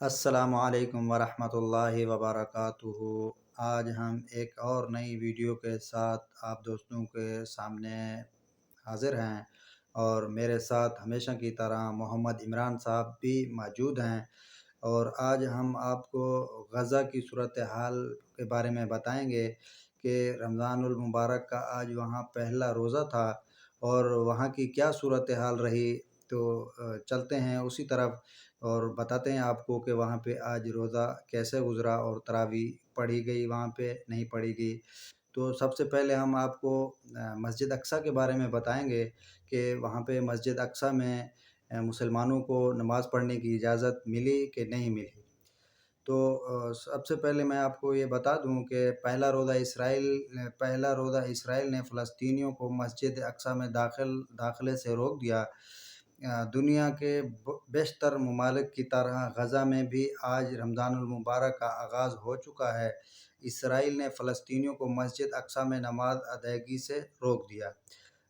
السلام علیکم ورحمۃ اللہ وبرکاتہ۔ آج ہم ایک اور نئی ویڈیو کے ساتھ آپ دوستوں کے سامنے حاضر ہیں، اور میرے ساتھ ہمیشہ کی طرح محمد عمران صاحب بھی موجود ہیں۔ اور آج ہم آپ کو غزہ کی صورتحال کے بارے میں بتائیں گے کہ رمضان المبارک کا آج وہاں پہلا روزہ تھا، اور وہاں کی کیا صورتحال رہی۔ تو چلتے ہیں اسی طرف اور بتاتے ہیں آپ کو کہ وہاں پہ آج روزہ کیسے گزرا، اور تراویح پڑھی گئی وہاں پہ نہیں پڑھی گئی۔ تو سب سے پہلے ہم آپ کو مسجد اقصیٰ کے بارے میں بتائیں گے کہ وہاں پہ مسجد اقصیٰ میں مسلمانوں کو نماز پڑھنے کی اجازت ملی کہ نہیں ملی۔ تو سب سے پہلے میں آپ کو یہ بتا دوں کہ پہلا روزہ اسرائیل نے فلسطینیوں کو مسجد اقصیٰ میں داخلے سے روک دیا۔ دنیا کے بیشتر ممالک کی طرح غزہ میں بھی آج رمضان المبارک کا آغاز ہو چکا ہے۔ اسرائیل نے فلسطینیوں کو مسجد اقصیٰ میں نماز ادائیگی سے روک دیا۔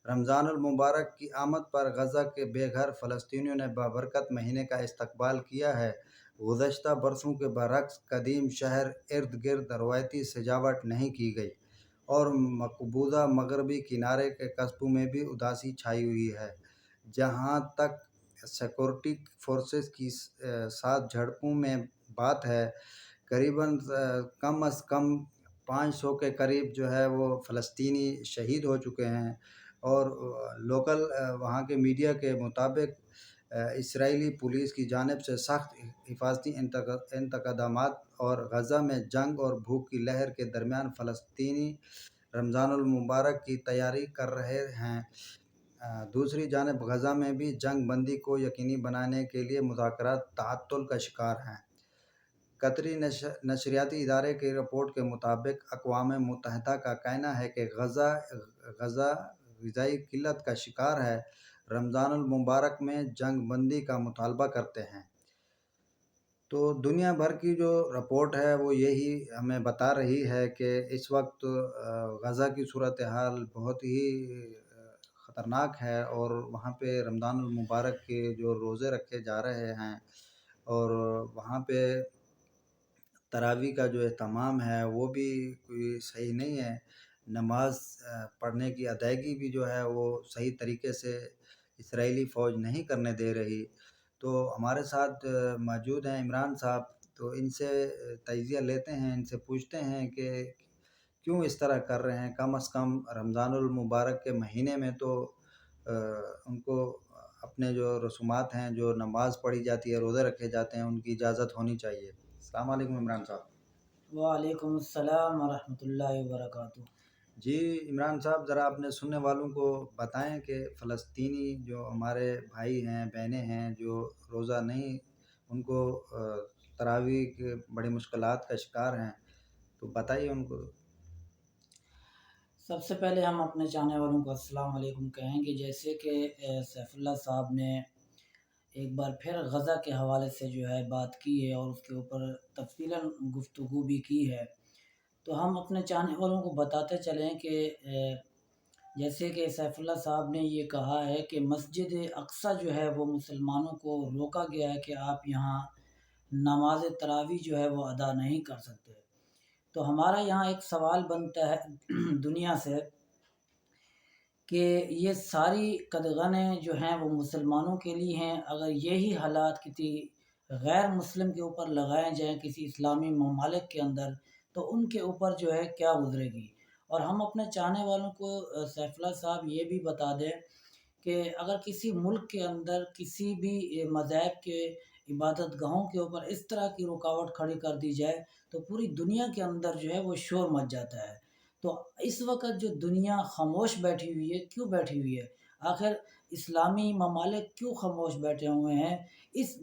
رمضان المبارک کی آمد پر غزہ کے بے گھر فلسطینیوں نے بابرکت مہینے کا استقبال کیا ہے۔ گزشتہ برسوں کے برعکس قدیم شہر ارد گرد روایتی سجاوٹ نہیں کی گئی، اور مقبوضہ مغربی کنارے کے قصبوں میں بھی اداسی چھائی ہوئی ہے۔ جہاں تک سیکورٹی فورسز کی ساتھ جھڑپوں میں بات ہے، قریباً کم از کم 500 کے قریب جو ہے وہ فلسطینی شہید ہو چکے ہیں۔ اور لوکل وہاں کے میڈیا کے مطابق اسرائیلی پولیس کی جانب سے سخت حفاظتی انتقادات اور غزہ میں جنگ اور بھوک کی لہر کے درمیان فلسطینی رمضان المبارک کی تیاری کر رہے ہیں۔ دوسری جانب غزہ میں بھی جنگ بندی کو یقینی بنانے کے لیے مذاکرات تعطل کا شکار ہیں۔ قطری نشریاتی ادارے کی رپورٹ کے مطابق اقوام متحدہ کا کہنا ہے کہ غزہ غذائی قلت کا شکار ہے، رمضان المبارک میں جنگ بندی کا مطالبہ کرتے ہیں۔ تو دنیا بھر کی جو رپورٹ ہے وہ یہی ہمیں بتا رہی ہے کہ اس وقت غزہ کی صورتحال بہت ہی خطرناک ہے، اور وہاں پہ رمضان المبارک کے جو روزے رکھے جا رہے ہیں، اور وہاں پہ تراویح کا جو اہتمام ہے وہ بھی کوئی صحیح نہیں ہے۔ نماز پڑھنے کی ادائیگی بھی جو ہے وہ صحیح طریقے سے اسرائیلی فوج نہیں کرنے دے رہی۔ تو ہمارے ساتھ موجود ہیں عمران صاحب، تو ان سے تجزیہ لیتے ہیں، ان سے پوچھتے ہیں کہ کیوں اس طرح کر رہے ہیں۔ کم از کم رمضان المبارک کے مہینے میں تو ان کو اپنے جو رسومات ہیں، جو نماز پڑھی جاتی ہے، روزے رکھے جاتے ہیں، ان کی اجازت ہونی چاہیے۔ السلام علیکم عمران صاحب۔ وعلیکم السلام ورحمۃ اللہ وبرکاتہ۔ جی عمران صاحب، ذرا اپنے سننے والوں کو بتائیں کہ فلسطینی جو ہمارے بھائی ہیں، بہنیں ہیں، جو روزہ نہیں، ان کو تراویح کے بڑی مشکلات کا شکار ہیں، تو بتائیے ان کو۔ سب سے پہلے ہم اپنے چاہنے والوں کو السلام علیکم کہیں گے۔ جیسے کہ سیف اللہ صاحب نے ایک بار پھر غزہ کے حوالے سے جو ہے بات کی ہے، اور اس کے اوپر تفصیلاً گفتگو بھی کی ہے، تو ہم اپنے چاہنے والوں کو بتاتے چلیں کہ جیسے کہ سیف اللہ صاحب نے یہ کہا ہے کہ مسجد اقصیٰ جو ہے وہ مسلمانوں کو روکا گیا ہے کہ آپ یہاں نماز تراویح جو ہے وہ ادا نہیں کر سکتے۔ تو ہمارا یہاں ایک سوال بنتا ہے دنیا سے کہ یہ ساری قدغنیں جو ہیں وہ مسلمانوں کے لیے ہیں، اگر یہی حالات کسی غیر مسلم کے اوپر لگائے جائیں کسی اسلامی ممالک کے اندر، تو ان کے اوپر جو ہے کیا گزرے گی۔ اور ہم اپنے چاہنے والوں کو سیف اللہ صاحب یہ بھی بتا دیں کہ اگر کسی ملک کے اندر کسی بھی مذاہب کے عبادت گاہوں کے اوپر اس طرح کی رکاوٹ کھڑی کر دی جائے تو پوری دنیا کے اندر جو ہے وہ شور مچ جاتا ہے۔ تو اس وقت جو دنیا خاموش بیٹھی ہوئی ہے، کیوں بیٹھی ہوئی ہے؟ آخر اسلامی ممالک کیوں خاموش بیٹھے ہوئے ہیں؟ اس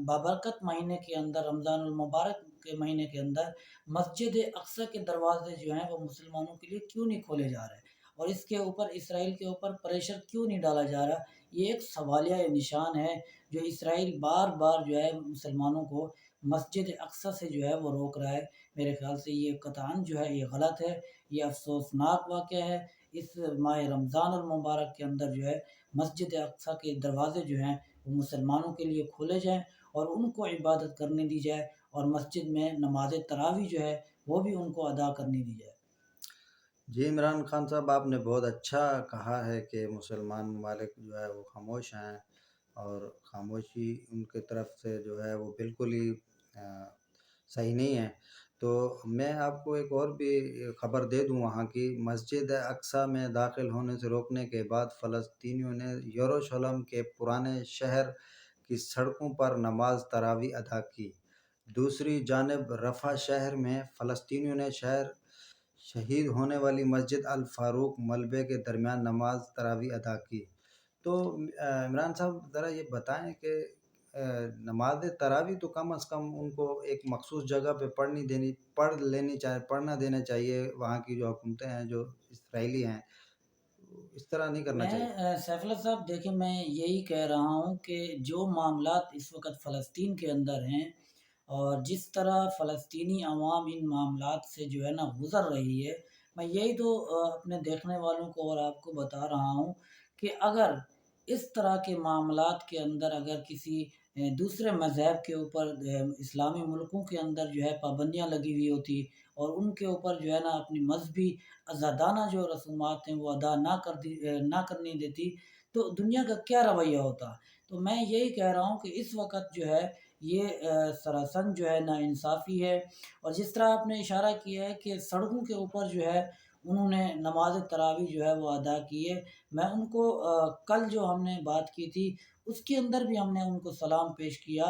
بابرکت مہینے کے اندر، رمضان المبارک کے مہینے کے اندر مسجد اقصیٰ کے دروازے جو ہیں وہ مسلمانوں کے لیے کیوں نہیں کھولے جا رہے، اور اس کے اوپر اسرائیل کے اوپر پریشر کیوں نہیں ڈالا جا رہا؟ یہ ایک سوالیہ نشان ہے جو اسرائیل بار بار جو ہے مسلمانوں کو مسجد اقصیٰ سے جو ہے وہ روک رہا ہے۔ میرے خیال سے یہ قطعاً جو ہے یہ غلط ہے، یہ افسوسناک واقعہ ہے۔ اس ماہ رمضان المبارک کے اندر جو ہے مسجد اقصیٰ کے دروازے جو ہیں وہ مسلمانوں کے لیے کھولے جائیں، اور ان کو عبادت کرنے دی جائے، اور مسجد میں نماز تراویح جو ہے وہ بھی ان کو ادا کرنے دی جائے۔ جی عمران خان صاحب، آپ نے بہت اچھا کہا ہے کہ مسلمان ممالک جو ہے وہ خاموش ہیں، اور خاموشی ان کی طرف سے جو ہے وہ بالکل ہی صحیح نہیں ہے۔ تو میں آپ کو ایک اور بھی خبر دے دوں، وہاں کی مسجد اقصیٰ میں داخل ہونے سے روکنے کے بعد فلسطینیوں نے یروشلم کے پرانے شہر کی سڑکوں پر نماز تراویح ادا کی۔ دوسری جانب رفح شہر میں فلسطینیوں نے شہید ہونے والی مسجد الفاروق ملبے کے درمیان نماز تراویح ادا کی۔ تو عمران صاحب ذرا یہ بتائیں کہ نماز تراویح تو کم از کم ان کو ایک مخصوص جگہ پہ پڑھنا دینا چاہیے، وہاں کی جو حکومتیں ہیں جو اسرائیلی ہیں، اس طرح نہیں کرنا میں چاہیے۔ سیف اللہ صاحب دیکھیں، میں یہی کہہ رہا ہوں کہ جو معاملات اس وقت فلسطین کے اندر ہیں، اور جس طرح فلسطینی عوام ان معاملات سے جو ہے نا گزر رہی ہے، میں یہی تو اپنے دیکھنے والوں کو اور آپ کو بتا رہا ہوں کہ اگر اس طرح کے معاملات کے اندر اگر کسی دوسرے مذہب کے اوپر اسلامی ملکوں کے اندر جو ہے پابندیاں لگی ہوئی ہوتی، اور ان کے اوپر جو ہے نا اپنی مذہبی آزادانہ جو رسومات ہیں وہ ادا نہ کرنے دیتی، تو دنیا کا کیا رویہ ہوتا۔ تو میں یہی کہہ رہا ہوں کہ اس وقت جو ہے یہ سراسر جو ہے ناانصافی ہے، اور جس طرح آپ نے اشارہ کیا ہے کہ سڑکوں کے اوپر جو ہے انہوں نے نماز تراویح جو ہے وہ ادا کی ہے۔ میں ان کو کل جو ہم نے بات کی تھی اس کے اندر بھی ہم نے ان کو سلام پیش کیا،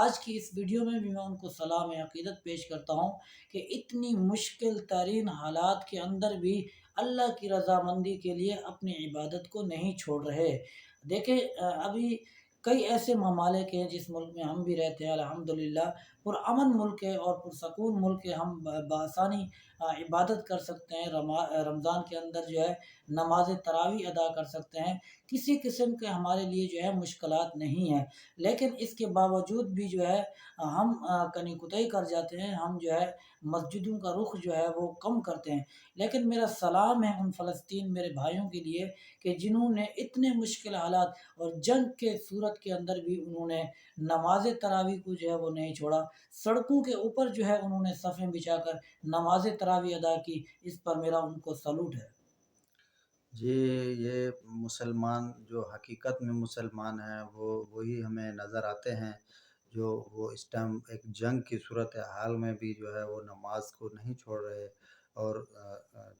آج کی اس ویڈیو میں بھی میں ان کو سلام عقیدت پیش کرتا ہوں کہ اتنی مشکل ترین حالات کے اندر بھی اللہ کی رضامندی کے لیے اپنی عبادت کو نہیں چھوڑ رہے۔ دیکھیں ابھی کئی ایسے ممالک ہیں جس ملک میں ہم بھی رہتے ہیں، الحمدللہ پرامن ملک ہے اور پرسکون ملک ہے، ہم بآسانی عبادت کر سکتے ہیں، رمضان کے اندر جو ہے نماز تراویح ادا کر سکتے ہیں، کسی قسم کے ہمارے لیے جو ہے مشکلات نہیں ہیں، لیکن اس کے باوجود بھی جو ہے ہم کنی کتئی کر جاتے ہیں، ہم جو ہے مسجدوں کا رخ جو ہے وہ کم کرتے ہیں۔ لیکن میرا سلام ہے ان فلسطین میرے بھائیوں کے لیے کہ جنہوں نے اتنے مشکل حالات اور جنگ کے صورت کے اندر بھی انہوں نے نماز تراویح کو جو ہے وہ نہیں چھوڑا، سڑکوں کے اوپر جو ہے انہوں نے صفیں بچھا کر نماز تراویح ادا کی، اس پر میرا ان کو سلوٹ ہے۔ جی، یہ مسلمان جو حقیقت میں مسلمان ہیں وہی ہمیں نظر آتے ہیں، جو وہ اس ٹائم ایک جنگ کی صورت حال میں بھی جو ہے وہ نماز کو نہیں چھوڑ رہے، اور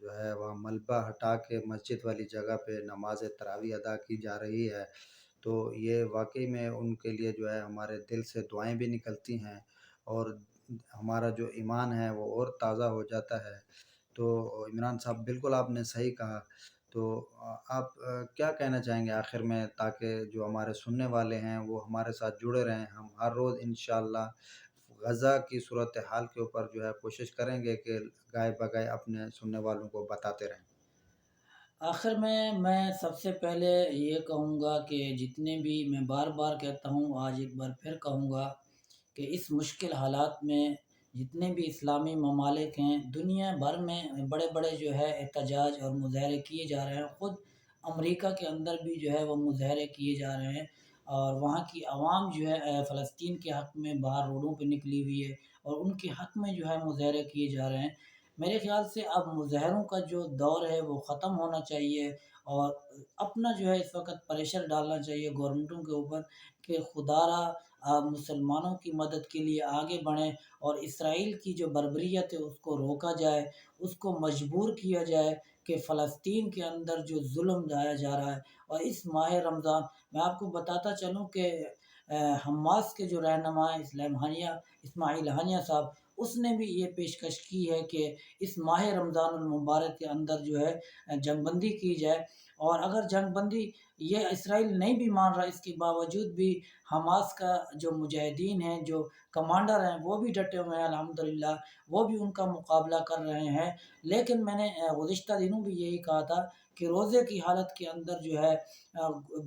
جو ہے وہاں ملبہ ہٹا کے مسجد والی جگہ پہ نماز تراویح ادا کی جا رہی ہے۔ تو یہ واقعی میں ان کے لیے جو ہے ہمارے دل سے دعائیں بھی نکلتی ہیں، اور ہمارا جو ایمان ہے وہ اور تازہ ہو جاتا ہے۔ تو عمران صاحب بالکل آپ نے صحیح کہا۔ تو آپ کیا کہنا چاہیں گے آخر میں، تاکہ جو ہمارے سننے والے ہیں وہ ہمارے ساتھ جڑے رہیں؟ ہم ہر روز انشاءاللہ غزہ کی صورتحال کے اوپر جو ہے کوشش کریں گے کہ گائے بگائے اپنے سننے والوں کو بتاتے رہیں۔ آخر میں سب سے پہلے یہ کہوں گا کہ جتنے بھی میں بار بار کہتا ہوں، آج ایک بار پھر کہوں گا کہ اس مشکل حالات میں جتنے بھی اسلامی ممالک ہیں دنیا بھر میں بڑے بڑے جو ہے احتجاج اور مظاہرے کیے جا رہے ہیں، خود امریکہ کے اندر بھی جو ہے وہ مظاہرے کیے جا رہے ہیں، اور وہاں کی عوام جو ہے فلسطین کے حق میں باہر روڈوں پہ نکلی ہوئی ہے، اور ان کے حق میں جو ہے مظاہرے کیے جا رہے ہیں۔ میرے خیال سے اب مظاہروں کا جو دور ہے وہ ختم ہونا چاہیے، اور اپنا جو ہے اس وقت پریشر ڈالنا چاہیے گورنمنٹوں کے اوپر کہ خدا را مسلمانوں کی مدد کے لیے آگے بڑھیں، اور اسرائیل کی جو بربریت ہے اس کو روکا جائے، اس کو مجبور کیا جائے کہ فلسطین کے اندر جو ظلم ڈھایا جا رہا ہے۔ اور اس ماہ رمضان میں آپ کو بتاتا چلوں کہ حماس کے جو رہنما ہیں اسماعیل ہانیہ صاحب، اس نے بھی یہ پیشکش کی ہے کہ اس ماہ رمضان المبارک کے اندر جو ہے جنگ بندی کی جائے، اور اگر جنگ بندی یہ اسرائیل نہیں بھی مان رہا، اس کے باوجود بھی حماس کا جو مجاہدین ہیں، جو کمانڈر ہیں، وہ بھی ڈٹے ہوئے ہیں الحمدللہ، وہ بھی ان کا مقابلہ کر رہے ہیں۔ لیکن میں نے گزشتہ دنوں بھی یہی کہا تھا کہ روزے کی حالت کے اندر جو ہے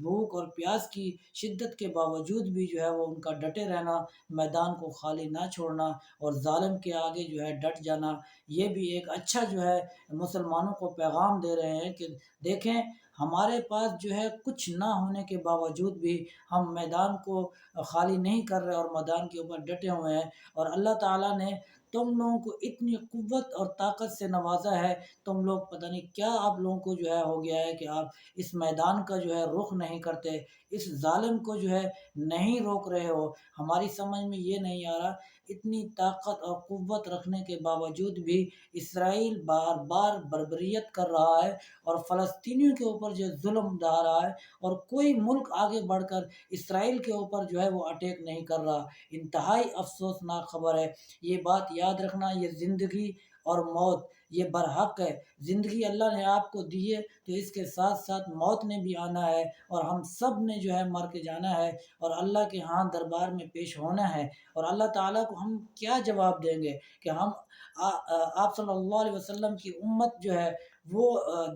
بھوک اور پیاس کی شدت کے باوجود بھی جو ہے وہ ان کا ڈٹے رہنا، میدان کو خالی نہ چھوڑنا، اور ظالم کے آگے جو ہے ڈٹ جانا، یہ بھی ایک اچھا جو ہے مسلمانوں کو پیغام دے رہے ہیں کہ دیکھیں ہمارے پاس جو ہے کچھ نہ ہونے کے باوجود بھی ہم میدان کو خالی نہیں کر رہے اور میدان کے اوپر ڈٹے ہوئے ہیں، اور اللہ تعالیٰ نے تم لوگوں کو اتنی قوت اور طاقت سے نوازا ہے، تم لوگ پتہ نہیں کیا آپ لوگوں کو جو ہے ہو گیا ہے کہ آپ اس میدان کا جو ہے رخ نہیں کرتے، اس ظالم کو جو ہے نہیں روک رہے ہو۔ ہماری سمجھ میں یہ نہیں آ رہا، اتنی طاقت اور قوت رکھنے کے باوجود بھی اسرائیل بار بار بربریت کر رہا ہے اور فلسطینیوں کے اوپر جو ظلم ڈھا رہا ہے، اور کوئی ملک آگے بڑھ کر اسرائیل کے اوپر جو ہے وہ اٹیک نہیں کر رہا۔ انتہائی افسوسناک خبر ہے۔ یہ بات یاد رکھنا، یہ زندگی اور موت یہ برحق ہے۔ زندگی اللہ نے آپ کو دی ہے تو اس کے ساتھ ساتھ موت نے بھی آنا ہے، اور ہم سب نے جو ہے مر کے جانا ہے اور اللہ کے ہاں دربار میں پیش ہونا ہے۔ اور اللہ تعالیٰ کو ہم کیا جواب دیں گے کہ ہم آپ صلی اللہ علیہ وسلم کی امت جو ہے وہ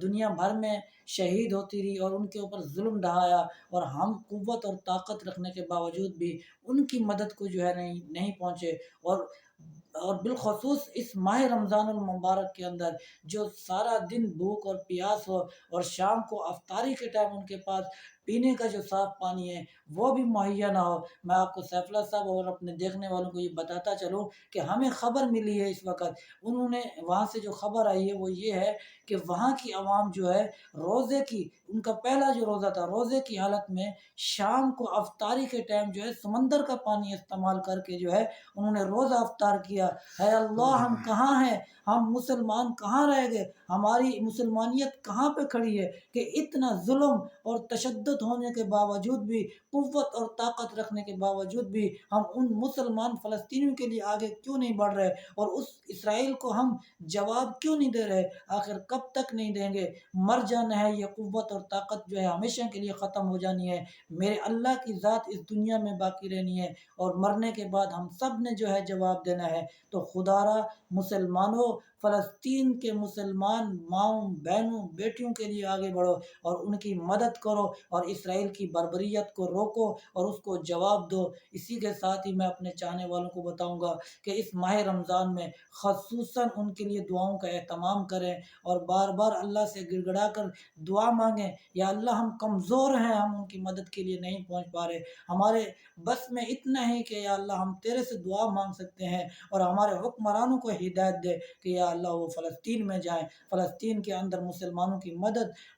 دنیا بھر میں شہید ہوتی رہی اور ان کے اوپر ظلم ڈھایا، اور ہم قوت اور طاقت رکھنے کے باوجود بھی ان کی مدد کو جو ہے نہیں پہنچے۔ اور بالخصوص اس ماہ رمضان المبارک کے اندر جو سارا دن بھوک اور پیاس ہو، اور شام کو افطاری کے ٹائم ان کے پاس پینے کا جو صاف پانی ہے وہ بھی مہیا نہ ہو۔ میں آپ کو سیف اللہ صاحب اور اپنے دیکھنے والوں کو یہ بتاتا چلوں کہ ہمیں خبر ملی ہے اس وقت، انہوں نے وہاں سے جو خبر آئی ہے وہ یہ ہے کہ وہاں کی عوام جو ہے روزے کی، ان کا پہلا جو روزہ تھا روزے کی حالت میں شام کو افطاری کے ٹائم جو ہے سمندر کا پانی استعمال کر کے جو ہے انہوں نے روزہ افطار کیا۔ ہے اللہ ہم کہاں ہیں، ہم مسلمان کہاں رہ گئے، ہماری مسلمانیت کہاں پہ کھڑی ہے کہ اتنا ظلم اور تشدد ہونے کے باوجود بھی، قوت اور طاقت رکھنے کے باوجود بھی ہم ان مسلمان فلسطینیوں کے لیے آگے کیوں نہیں بڑھ رہے، اور اس اسرائیل کو ہم جواب کیوں نہیں دے رہے؟ آخر کب تک نہیں دیں گے؟ مر جانا ہے، یہ قوت اور طاقت جو ہے ہمیشہ کے لیے ختم ہو جانی ہے۔ میرے اللہ کی ذات اس دنیا میں باقی رہنی ہے، اور مرنے کے بعد ہم سب نے جو ہے جواب دینا ہے۔ تو خدا را مسلمانوں، فلسطین کے مسلمان ماؤں بہنوں بیٹیوں کے لیے آگے بڑھو اور ان کی مدد کرو، اور اسرائیل کی بربریت کو روکو اور اس کو جواب دو۔ اسی کے ساتھ ہی میں اپنے چاہنے والوں کو بتاؤں گا کہ اس ماہ رمضان میں خصوصاً ان کے لیے دعاؤں کا اہتمام کریں، اور بار بار اللہ سے گڑ گڑا کر دعا مانگیں، یا اللہ ہم کمزور ہیں، ہم ان کی مدد کے لیے نہیں پہنچ پا رہے، ہمارے بس میں اتنا ہے کہ یا اللہ ہم تیرے سے دعا مانگ سکتے ہیں، اور ہمارے حکمرانوں کو ہدایت دے کہ یا اللہ وہ فلسطین میں جائیں، فلسطین کے اندر مسلمانوں کی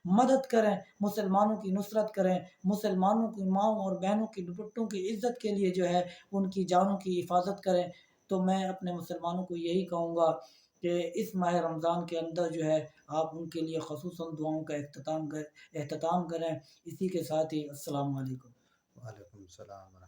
مدد کریں، مسلمانوں کی نصرت کریں، مسلمانوں کی ماؤں اور بہنوں کی دوپٹوں کی عزت کے لیے جو ہے ان کی جانوں کی حفاظت کریں۔ تو میں اپنے مسلمانوں کو یہی کہوں گا کہ اس ماہ رمضان کے اندر جو ہے آپ ان کے لیے خصوصاً دعاؤں کا اہتمام کریں۔ اسی کے ساتھ ہی السلام علیکم۔ وعلیکم السلام۔